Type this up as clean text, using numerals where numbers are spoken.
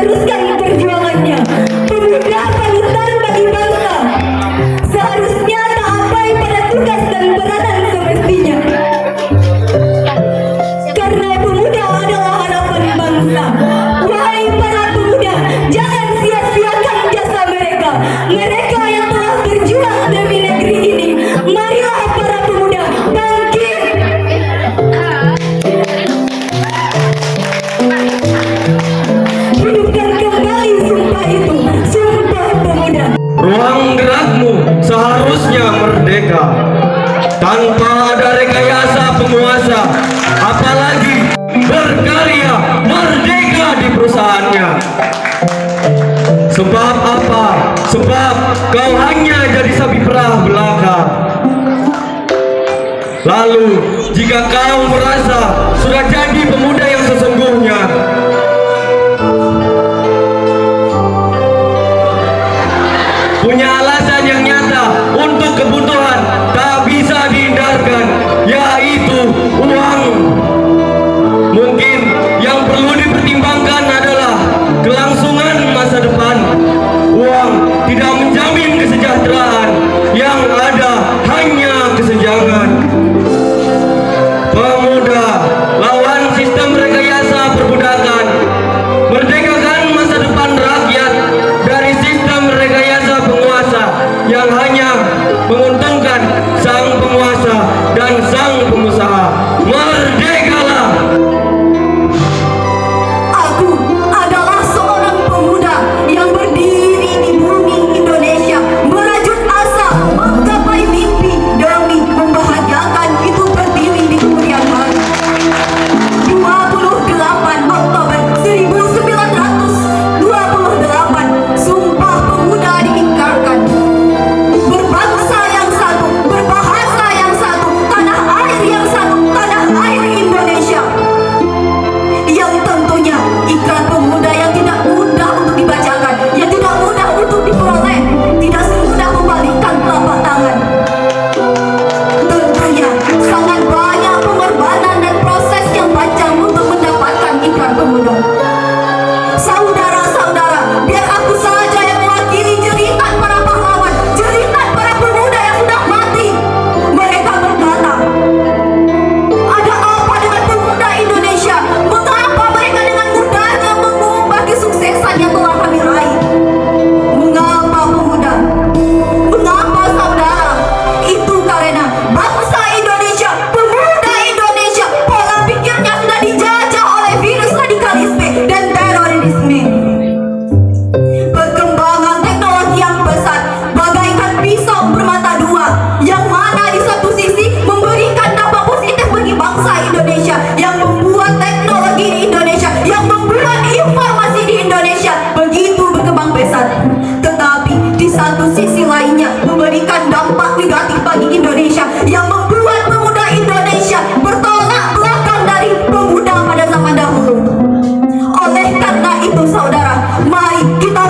meneruskan perjuangannya. Pemuda panutan bagi bangsa, seharusnya tak abai pada tugas dan peranan semestinya. Karena pemuda adalah harapan bangsa. Wahai para pemuda, jangan sia-siakan jasa mereka. Mereka yang telah berjuang demi negeri ini. Marilah para pemuda bangkit. Hidupkan kembali sumpah itu, sumpah pemuda. Ruang gerakmu seharusnya merdeka, tanpa ada rekayasa penguasa, apalagi berkarya merdeka di perusahaannya. Sebab apa? Sebab kau hanya jadi sapi perah belaka. Lalu jika kau merasa sudah jadi pemuda yang sesungguhnya, punya alasan yang nyata untuk kebutuhan tak bisa dihindarkan, yaitu uang. Mungkin yang perlu dipertimbangkan adalah kelangsungan masa depan. Uang tidak menjamin kesejahteraan, yang ada hanya kesenjangan. Pemuda, lawan sistem rekayasa perbudakan. Merdekakan masa depan rakyat dari sistem rekayasa penguasa yang hanya menguntungkan sang penguasa dan sang pengusaha. Merdekalah! Aku adalah seorang pemuda yang berdiri di bumi Indonesia, merajut asa, menggapai mimpi demi membahagiakan hidup pertiwi di kemudian hari. 28 Oktober 1928, Sumpah Pemuda diingkarkan. Berbangsa yang satu, berbahasa yang satu, tanah air yang satu, tanah air Indonesia. Yang tentunya ikrar pemuda yang tidak mudah untuk dibacakan, yang tidak mudah untuk diperoleh, tidak semudah membalikkan telapak tangan. Tentunya sangat banyak pengorbanan dan proses yang panjang untuk mendapatkan ikrar pemuda. Saudara-saudara, biar aku saja yang mewakili jeritan para pahlawan, jeritan para pemuda yang sudah mati. Mereka berkata, ada apa dengan pemuda Indonesia? Mengapa mereka dengan mudahnya mengubah kesuksesan yang telah kami raih? Mengapa pemuda? Mengapa saudara? Itu karena bangsa Indonesia, pemuda Indonesia, pola pikirnya sudah dijajah oleh virus radikalisme dan terorisme. Perkembangan teknologi yang pesat bagaikan pisau bermata dua, yang mana di satu sisi memberikan dampak positif bagi bangsa Indonesia, yang membuat teknologi di Indonesia, yang membuat informasi di Indonesia begitu berkembang pesat. Tetapi di satu sisi lainnya memberikan dampak negatif bagi Indonesia, yang membuat pemuda Indonesia bertolak belakang dari pemuda pada zaman dahulu. Oleh karena itu saudara, mari kita